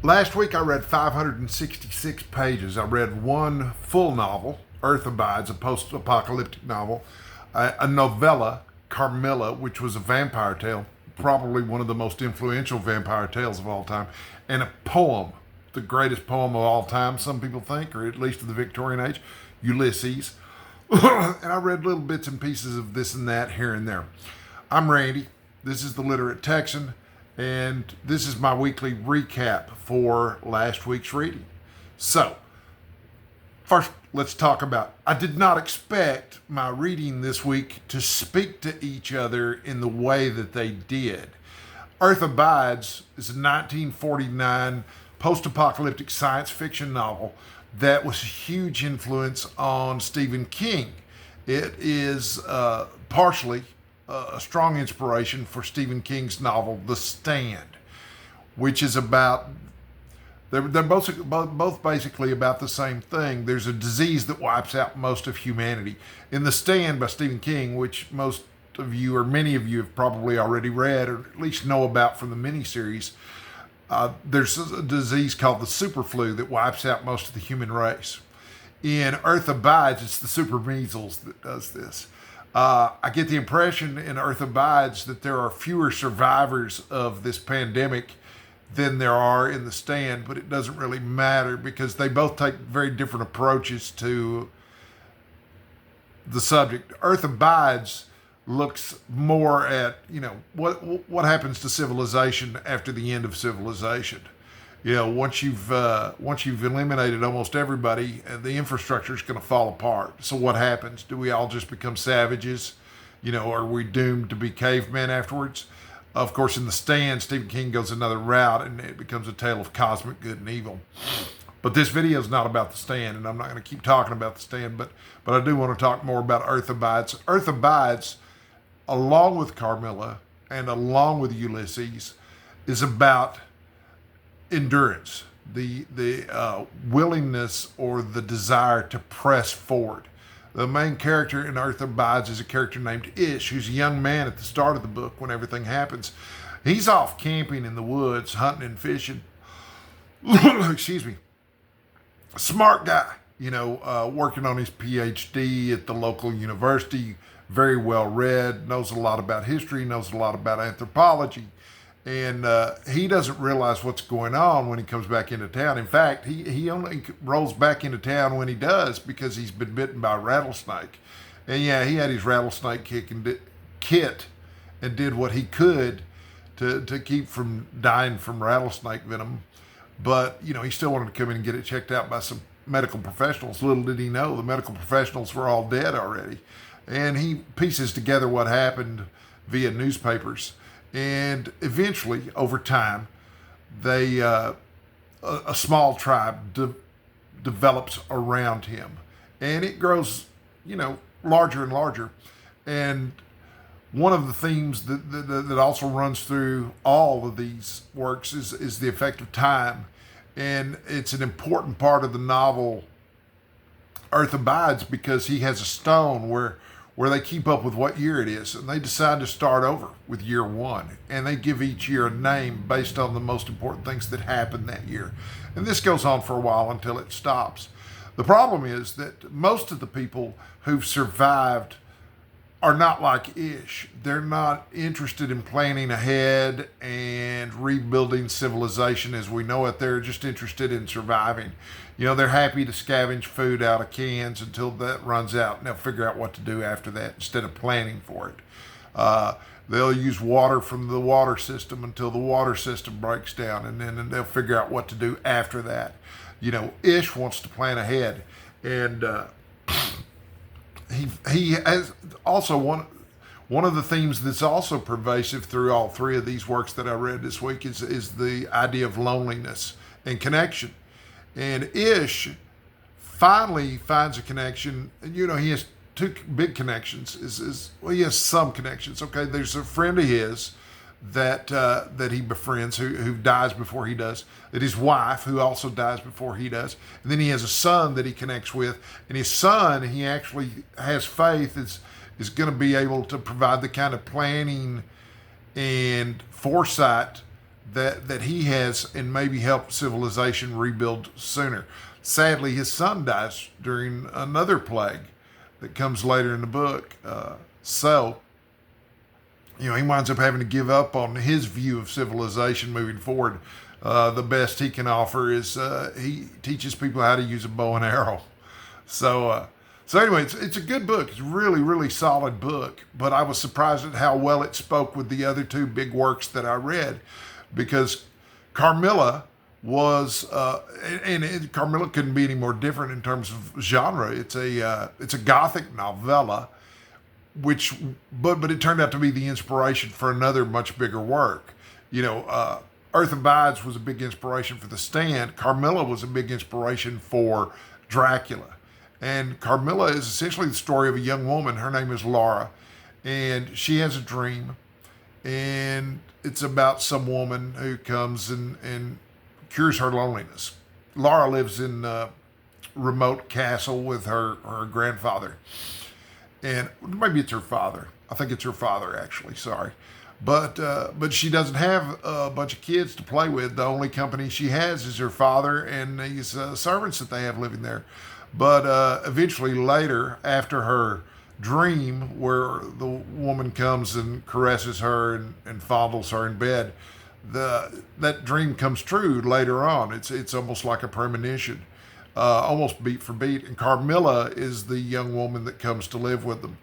Last week I read 566 pages. I read one full novel, Earth Abides, a post-apocalyptic novel, a novella, Carmilla, which was a vampire tale, probably one of the most influential vampire tales of all time, and a poem, the greatest poem of all time, some people think, or at least of the Victorian age, Ulysses. And I read little bits and pieces of this and that here and there. I'm Randy. This is the Literate Texan, and this is my weekly recap for last week's reading. So, first, let's talk about, I did not expect my reading this week to speak to each other in the way that they did. Earth Abides is a 1949 post-apocalyptic science fiction novel that was a huge influence on Stephen King. It is partially a strong inspiration for Stephen King's novel, The Stand, which is about, they're both basically about the same thing. There's a disease that wipes out most of humanity. In The Stand by Stephen King, which most of you or many of you have probably already read or at least know about from the miniseries, there's a disease called the super flu that wipes out most of the human race. In Earth Abides, it's the super measles that does this. I get the impression in Earth Abides that there are fewer survivors of this pandemic than there are in The Stand, but it doesn't really matter because they both take very different approaches to the subject. Earth Abides looks more at, what happens to civilization after the end of civilization. Once you've eliminated almost everybody, the infrastructure is going to fall apart. So what happens? Do we all just become savages? Are we doomed to be cavemen afterwards? Of course, in The Stand, Stephen King goes another route, and it becomes a tale of cosmic good and evil. But this video is not about The Stand, and I'm not going to keep talking about The Stand, but I do want to talk more about Earth Abides. Earth Abides, along with Carmilla and along with Ulysses, is about endurance, the willingness or the desire to press forward. The main character in Earth Abides is a character named Ish, who's a young man at the start of the book when everything happens. He's off camping in the woods, hunting and fishing. Excuse me. Smart guy, working on his PhD at the local university, very well read, knows a lot about history, knows a lot about anthropology. And he doesn't realize what's going on when he comes back into town. In fact, he only rolls back into town when he does because he's been bitten by a rattlesnake. And yeah, he had his rattlesnake kit and did what he could to keep from dying from rattlesnake venom. But, he still wanted to come in and get it checked out by some medical professionals. Little did he know the medical professionals were all dead already. And he pieces together what happened via newspapers. And eventually, over time, a small tribe develops around him. And it grows, larger and larger. And one of the themes that also runs through all of these works is the effect of time. And it's an important part of the novel Earth Abides because he has a stone where they keep up with what year it is, and they decide to start over with year one, and they give each year a name based on the most important things that happened that year. And this goes on for a while until it stops. The problem is that most of the people who've survived are not like Ish. They're not interested in planning ahead and rebuilding civilization as we know it. They're just interested in surviving. They're happy to scavenge food out of cans until that runs out, and they'll figure out what to do after that instead of planning for it. They'll use water from the water system until the water system breaks down, and then they'll figure out what to do after that. Ish wants to plan ahead, and he has also one of the themes that's also pervasive through all three of these works that I read this week is the idea of loneliness and connection. And Ish finally finds a connection. He has two big connections. He has some connections. Okay, there's a friend of his that he befriends who dies before he does. That his wife, who also dies before he does. And then he has a son that he connects with. And his son, he actually has faith is going to be able to provide the kind of planning and foresight that he has and maybe help civilization rebuild sooner. Sadly, his son dies during another plague that comes later in the book. So, he winds up having to give up on his view of civilization moving forward. The best he can offer is he teaches people how to use a bow and arrow. So anyway, it's a good book. It's a really, really solid book. But I was surprised at how well it spoke with the other two big works that I read, because Carmilla was, Carmilla couldn't be any more different in terms of genre. It's a Gothic novella, but it turned out to be the inspiration for another much bigger work. Earth Abides was a big inspiration for The Stand. Carmilla was a big inspiration for Dracula. And Carmilla is essentially the story of a young woman. Her name is Laura, and she has a dream, and it's about some woman who comes and cures her loneliness. Laura lives in a remote castle with her grandfather, and maybe it's her father. I think it's her father, actually. Sorry. But she doesn't have a bunch of kids to play with. The only company she has is her father and these servants that they have living there. But eventually later, after her dream, where the woman comes and caresses her and fondles her in bed, that dream comes true later on. It's almost like a premonition, almost beat for beat. And Carmilla is the young woman that comes to live with them.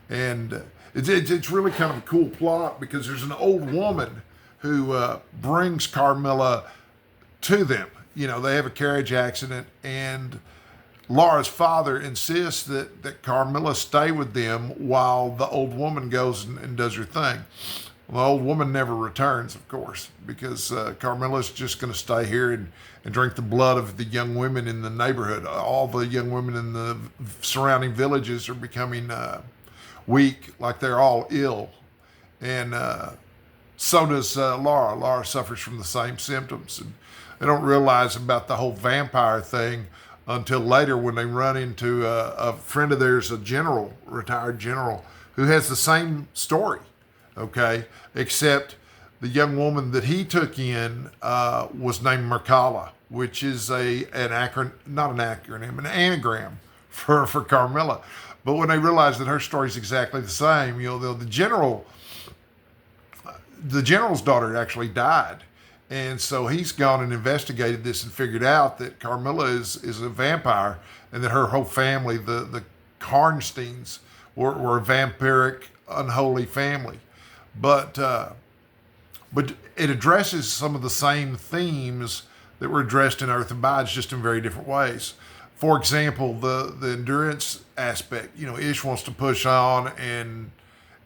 And it's really kind of a cool plot, because there's an old woman who brings Carmilla to them. They have a carriage accident, and Laura's father insists that Carmilla stay with them while the old woman goes and does her thing. Well, the old woman never returns, of course, because Carmilla's just going to stay here and drink the blood of the young women in the neighborhood. All the young women in the surrounding villages are becoming weak, like they're all ill. And so does Laura. Laura suffers from the same symptoms. And they don't realize about the whole vampire thing until later, when they run into a friend of theirs, a general, retired general, who has the same story, okay? Except the young woman that he took in was named Mercala, which is an anagram for Carmilla. But when they realize that her story is exactly the same, the general's daughter actually died. And so he's gone and investigated this and figured out that Carmilla is a vampire, and that her whole family, the Karnsteins, were a vampiric, unholy family. But it addresses some of the same themes that were addressed in Earth Abides, just in very different ways. For example, the endurance aspect. Ish wants to push on and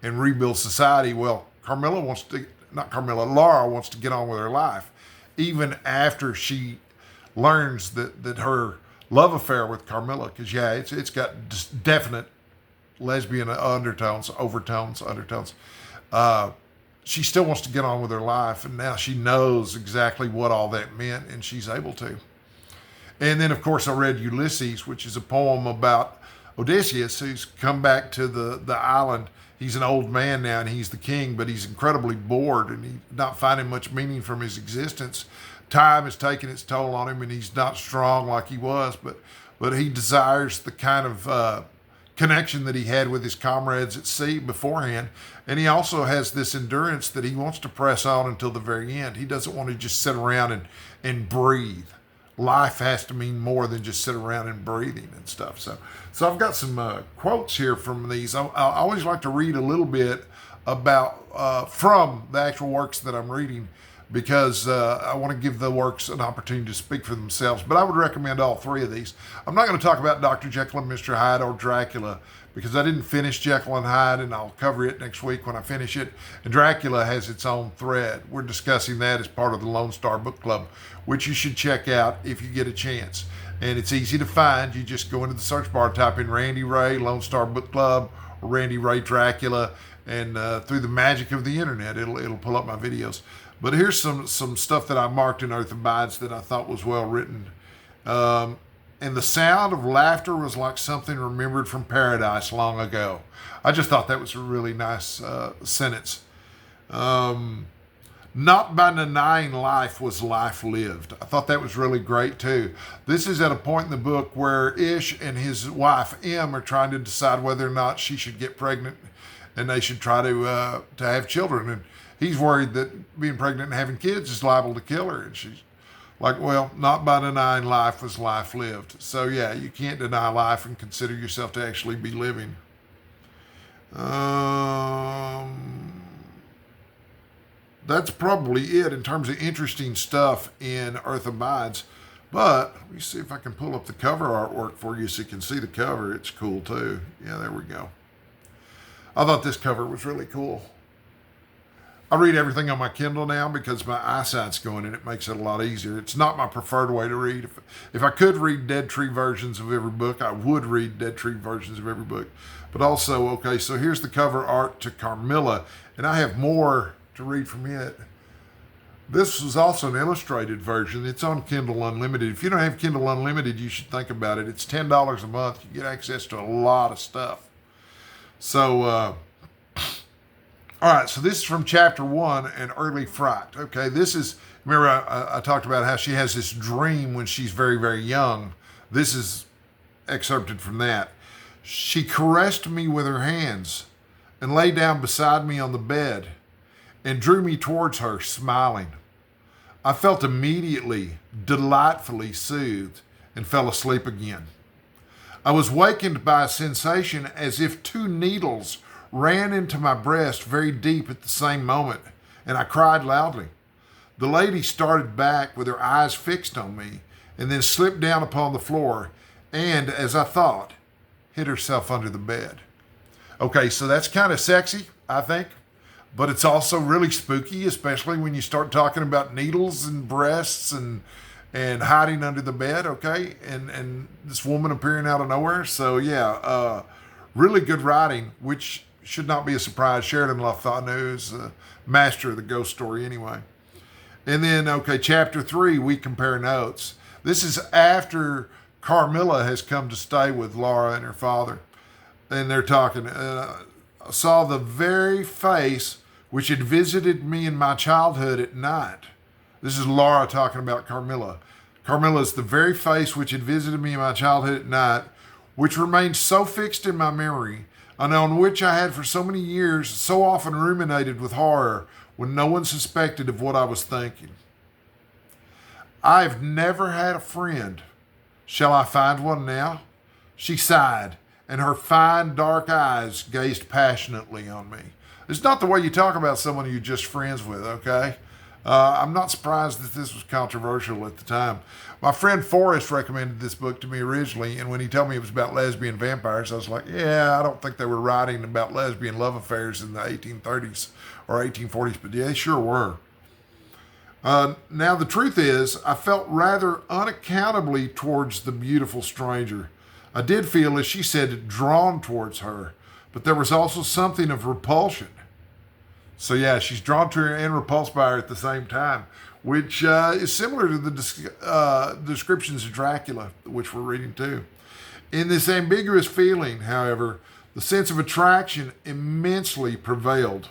rebuild society. Well, Laura wants to get on with her life, even after she learns that her love affair with Carmilla, because it's got definite lesbian overtones. She still wants to get on with her life, and now she knows exactly what all that meant, and she's able to. And then, of course, I read Ulysses, which is a poem about Odysseus, who's come back to the island. He's an old man now, and he's the king, but he's incredibly bored, and he's not finding much meaning from his existence. Time has taken its toll on him, and he's not strong like he was, but he desires the kind of connection that he had with his comrades at sea beforehand. And he also has this endurance that he wants to press on until the very end. He doesn't want to just sit around and breathe. Life has to mean more than just sit around and breathing and stuff. So I've got some quotes here from these. I always like to read a little bit about from the actual works that I'm reading, because I want to give the works an opportunity to speak for themselves. But I would recommend all three of these. I'm not going to talk about Dr. Jekyll and Mr. Hyde or Dracula, because I didn't finish Jekyll and Hyde, and I'll cover it next week when I finish it. And Dracula has its own thread. We're discussing that as part of the Lone Star Book Club, which you should check out if you get a chance. And it's easy to find. You just go into the search bar, type in Randy Ray Lone Star Book Club or Randy Ray Dracula, and through the magic of the internet, it'll pull up my videos. But here's some stuff that I marked in Earth Abides that I thought was well written. And the sound of laughter was like something remembered from paradise long ago. I just thought that was a really nice sentence. Not by denying life was life lived. I thought that was really great too. This is at a point in the book where Ish and his wife Em are trying to decide whether or not she should get pregnant, and they should try to have children. And he's worried that being pregnant and having kids is liable to kill her. And she's like, well, not by denying life was life lived. So yeah, you can't deny life and consider yourself to actually be living. That's probably it in terms of interesting stuff in Earth Abides. But let me see if I can pull up the cover artwork for you so you can see the cover. It's cool too. Yeah, there we go. I thought this cover was really cool. I read everything on my Kindle now because my eyesight's going and it makes it a lot easier. It's not my preferred way to read. If I could read Dead Tree versions of every book, I would read Dead Tree versions of every book. But also, okay, so here's the cover art to Carmilla, and I have more to read from it. This was also an illustrated version. It's on Kindle Unlimited. If you don't have Kindle Unlimited, you should think about it. It's $10 a month. You get access to a lot of stuff. So, all right, so this is from chapter 1, An Early Fright. Okay, this is, remember I talked about how she has this dream when she's very, very young. This is excerpted from that. She caressed me with her hands and lay down beside me on the bed and drew me towards her, smiling. I felt immediately delightfully soothed and fell asleep again. I was wakened by a sensation as if 2 needles ran into my breast very deep at the same moment, and I cried loudly. The lady started back with her eyes fixed on me and then slipped down upon the floor and, as I thought, hid herself under the bed. Okay, so that's kind of sexy, I think. But it's also really spooky, especially when you start talking about needles and breasts and hiding under the bed, okay? And this woman appearing out of nowhere. So yeah, really good writing, which should not be a surprise. Sheridan LaFanu is a master of the ghost story anyway. And then, okay, chapter 3, we compare notes. This is after Carmilla has come to stay with Laura and her father. And they're talking, I saw the very face which had visited me in my childhood at night. This is Laura talking about Carmilla. Carmilla is the very face which had visited me in my childhood at night, which remained so fixed in my memory, and on which I had for so many years so often ruminated with horror when no one suspected of what I was thinking. I've never had a friend. Shall I find one now? She sighed, and her fine dark eyes gazed passionately on me. It's not the way you talk about someone you're just friends with, okay? I'm not surprised that this was controversial at the time. My friend Forrest recommended this book to me originally, and when he told me it was about lesbian vampires, I was like, yeah, I don't think they were writing about lesbian love affairs in the 1830s or 1840s, but yeah, they sure were. Now, the truth is, I felt rather unaccountably towards the beautiful stranger. I did feel, as she said, drawn towards her, but there was also something of repulsion. So yeah, she's drawn to her and repulsed by her at the same time, which is similar to the descriptions of Dracula, which we're reading too. In this ambiguous feeling, however, the sense of attraction immensely prevailed.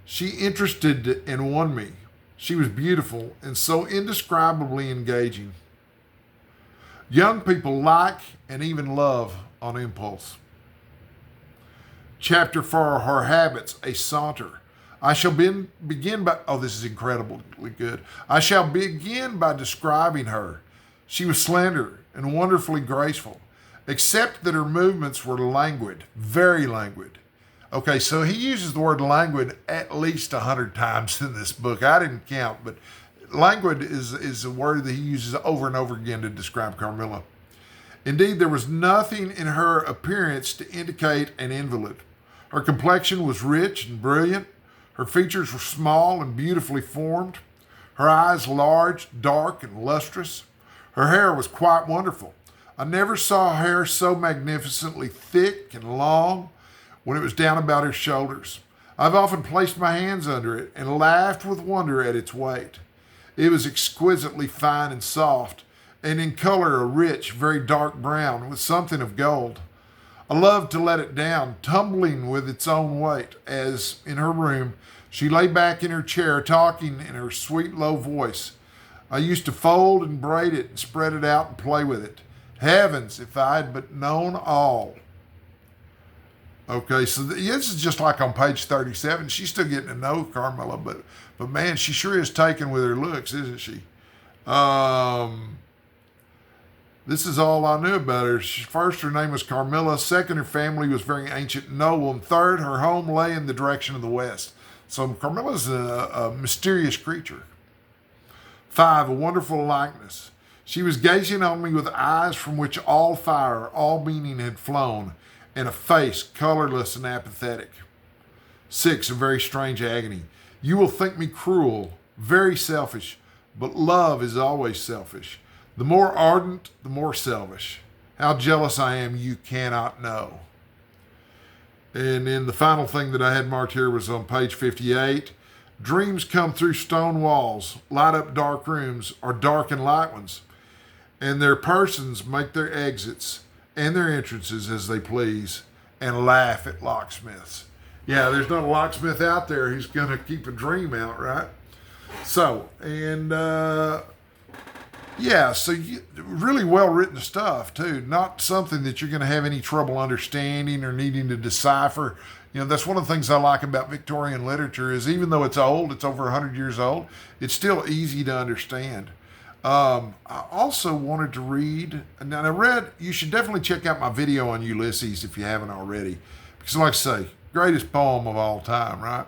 She interested and won me. She was beautiful and so indescribably engaging. Young people like and even love on impulse. Chapter 4, Her Habits, A Saunter. I shall begin by, oh, this is incredibly good. I shall begin by describing her. She was slender and wonderfully graceful, except that her movements were languid, very languid. Okay, so he uses the word languid at least 100 times in this book. I didn't count, but languid is a word that he uses over and over again to describe Carmilla. Indeed, there was nothing in her appearance to indicate an invalid. Her complexion was rich and brilliant. Her features were small and beautifully formed. Her eyes large, dark, and lustrous. Her hair was quite wonderful. I never saw hair so magnificently thick and long when it was down about her shoulders. I've often placed my hands under it and laughed with wonder at its weight. It was exquisitely fine and soft, and in color a rich, very dark brown with something of gold. I loved to let it down, tumbling with its own weight, as, in her room, She lay back in her chair, talking in her sweet, low voice. I used to fold and braid it and spread it out and play with it. Heavens, if I had but known all. Okay, so this is just like on page 37. She's still getting to know Carmilla, but man, she sure is taken with her looks, isn't she? This is all I knew about her. First, her name was Carmilla. Second, her family was very ancient and noble. And third, her home lay in the direction of the west. So Carmilla's a mysterious creature. 5, a wonderful likeness. She was gazing on me with eyes from which all fire, all meaning had flown, and a face colorless and apathetic. 6, a very strange agony. You will think me cruel, very selfish, but love is always selfish. The more ardent, the more selfish. How jealous I am, you cannot know. And then the final thing that I had marked here was on page 58. Dreams come through stone walls, light up dark rooms, or darken light ones, and their persons make their exits and their entrances as they please, and laugh at locksmiths. Yeah, there's not a locksmith out there who's going to keep a dream out, right? So, and really well-written stuff, too. Not something that you're going to have any trouble understanding or needing to decipher. You know, that's one of the things I like about Victorian literature is even though it's old, it's over 100 years old, it's still easy to understand. I also wanted to read, and I read, you should definitely check out my video on Ulysses if you haven't already. Because like I say, greatest poem of all time, right?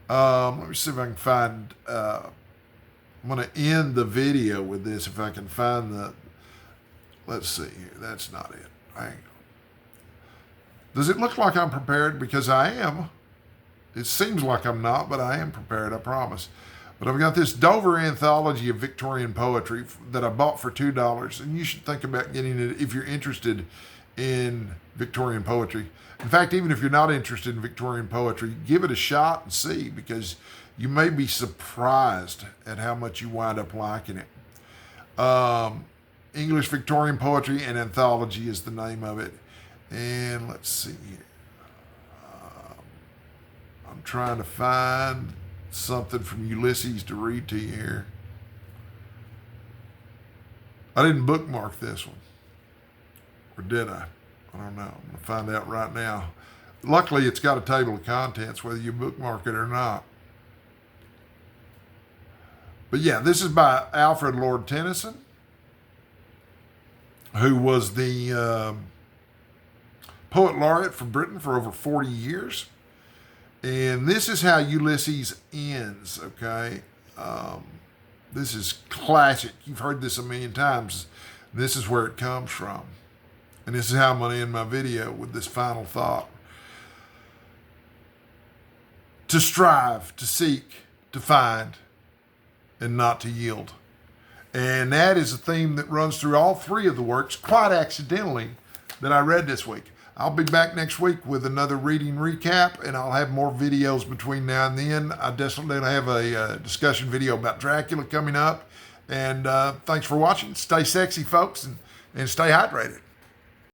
Let me see if I can find, I'm going to end the video with this if I can find let's see here, that's not it. Hang on. Does it look like I'm prepared? Because I am. It seems like I'm not, but I am prepared, I promise. But I've got this Dover anthology of Victorian poetry that I bought for $2, and you should think about getting it if you're interested in Victorian poetry. In fact, even if you're not interested in Victorian poetry, give it a shot and see, because you may be surprised at how much you wind up liking it. English Victorian Poetry and Anthology is the name of it. And let's see here. I'm trying to find something from Ulysses to read to you here. I didn't bookmark this one. Or did I? I don't know. I'm going to find out right now. Luckily, it's got a table of contents, whether you bookmark it or not. But yeah, this is by Alfred Lord Tennyson, who was the poet laureate for Britain for over 40 years. And this is how Ulysses ends, okay? This is classic. You've heard this a million times. This is where it comes from. And this is how I'm going to end my video with this final thought. To strive, to seek, to find, and not to yield. And that is a theme that runs through all three of the works, quite accidentally, that I read this week. I'll be back next week with another reading recap, and I'll have more videos between now and then. I definitely have a discussion video about Dracula coming up. And thanks for watching. Stay sexy, folks, and stay hydrated.